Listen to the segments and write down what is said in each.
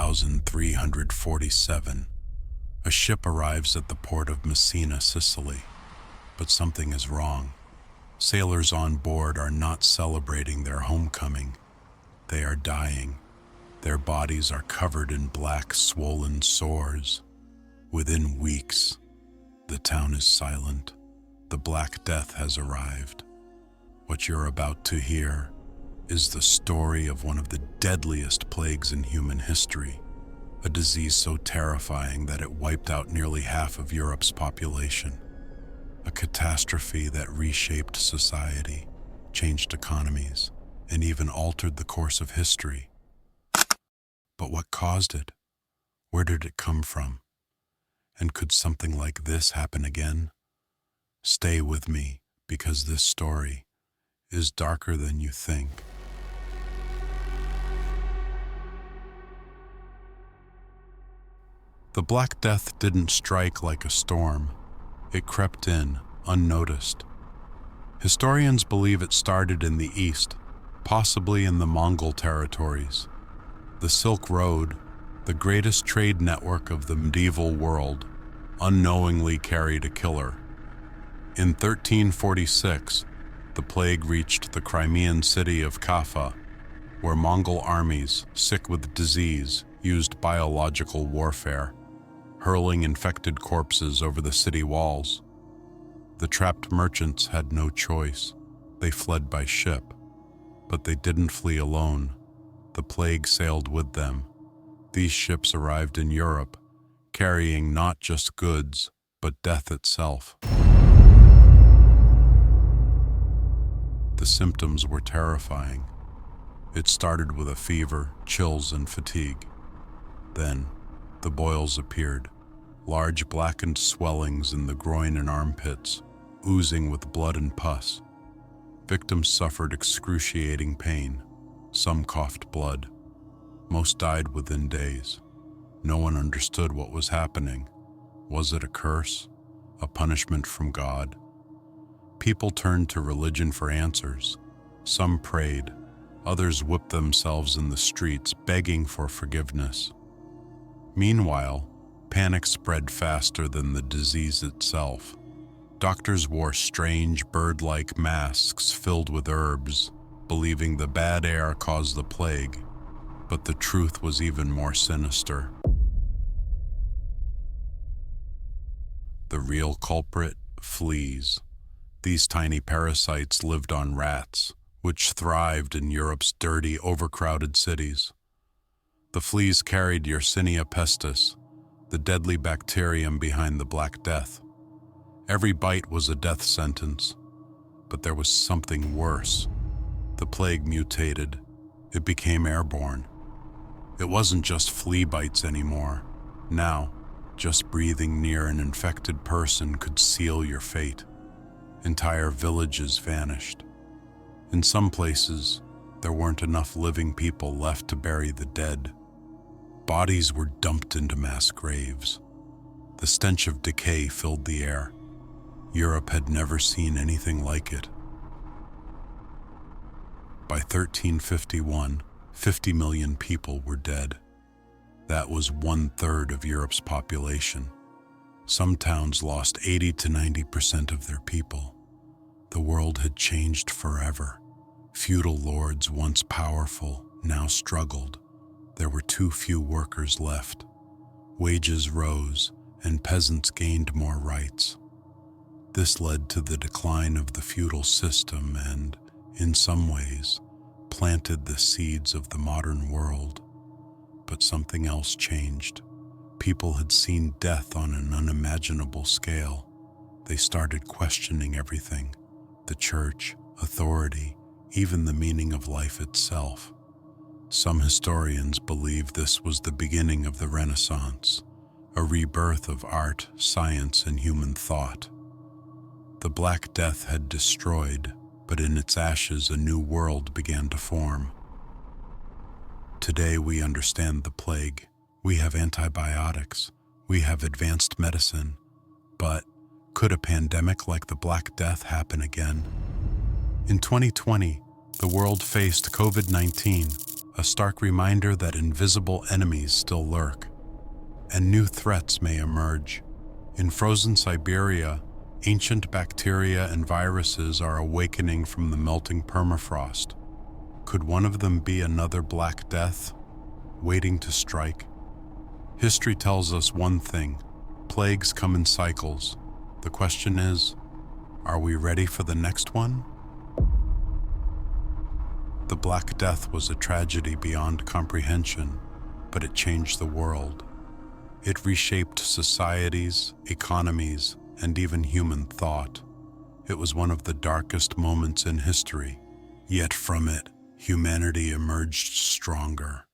1347, a ship arrives at the port of Messina, Sicily. But something is wrong. Sailors on board are not celebrating their homecoming. They are dying. Their bodies are covered in black, swollen sores. Within weeks, the town is silent. The Black Death has arrived. What you're about to hear is the story of one of the deadliest plagues in human history, a disease so terrifying that it wiped out nearly half of Europe's population, a catastrophe that reshaped society, changed economies, and even altered the course of history. But what caused it? Where did it come from? And could something like this happen again? Stay with me, because this story is darker than you think. The Black Death didn't strike like a storm. It crept in, unnoticed. Historians believe it started in the east, possibly in the Mongol territories. The Silk Road, the greatest trade network of the medieval world, unknowingly carried a killer. In 1346, the plague reached the Crimean city of Kaffa, where Mongol armies, sick with disease, used biological warfare, hurling infected corpses over the city walls. The trapped merchants had no choice. They fled by ship, but they didn't flee alone. The plague sailed with them. These ships arrived in Europe, carrying not just goods, but death itself. The symptoms were terrifying. It started with a fever, chills, and fatigue. Then, the boils appeared, large blackened swellings in the groin and armpits, oozing with blood and pus. Victims suffered excruciating pain. Some coughed blood. Most died within days. No one understood what was happening. Was it a curse? A punishment from God? People turned to religion for answers. Some prayed. Others whipped themselves in the streets, begging for forgiveness. Meanwhile, panic spread faster than the disease itself. Doctors wore strange, bird-like masks filled with herbs, believing the bad air caused the plague. But the truth was even more sinister. The real culprit? Fleas. These tiny parasites lived on rats, which thrived in Europe's dirty, overcrowded cities. The fleas carried Yersinia pestis, the deadly bacterium behind the Black Death. Every bite was a death sentence. But there was something worse. The plague mutated. It became airborne. It wasn't just flea bites anymore. Now, just breathing near an infected person could seal your fate. Entire villages vanished. In some places, there weren't enough living people left to bury the dead. Bodies were dumped into mass graves. The stench of decay filled the air. Europe had never seen anything like it. By 1351, 50 million people were dead. That was 1/3 of Europe's population. Some towns lost 80 to 90% of their people. The world had changed forever. Feudal lords, once powerful, now struggled. There were too few workers left. Wages rose, and peasants gained more rights. This led to the decline of the feudal system and, in some ways, planted the seeds of the modern world. But something else changed. People had seen death on an unimaginable scale. They started questioning everything: the church, authority, even the meaning of life itself. Some historians believe this was the beginning of the Renaissance, a rebirth of art, science, and human thought. The Black Death had destroyed, but in its ashes a new world began to form. Today we understand the plague. We have antibiotics. We have advanced medicine. But could a pandemic like the Black Death happen again? In 2020, the world faced COVID-19, a stark reminder that invisible enemies still lurk, and new threats may emerge. In frozen Siberia, ancient bacteria and viruses are awakening from the melting permafrost. Could one of them be another Black Death, waiting to strike? History tells us one thing: plagues come in cycles. The question is, are we ready for the next one? The Black Death was a tragedy beyond comprehension, but it changed the world. It reshaped societies, economies, and even human thought. It was one of the darkest moments in history, yet from it, humanity emerged stronger.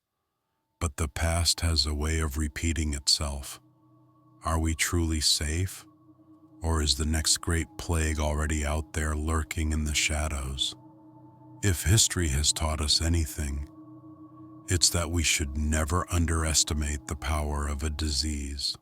But the past has a way of repeating itself. Are we truly safe? Or is the next great plague already out there lurking in the shadows? If history has taught us anything, it's that we should never underestimate the power of a disease.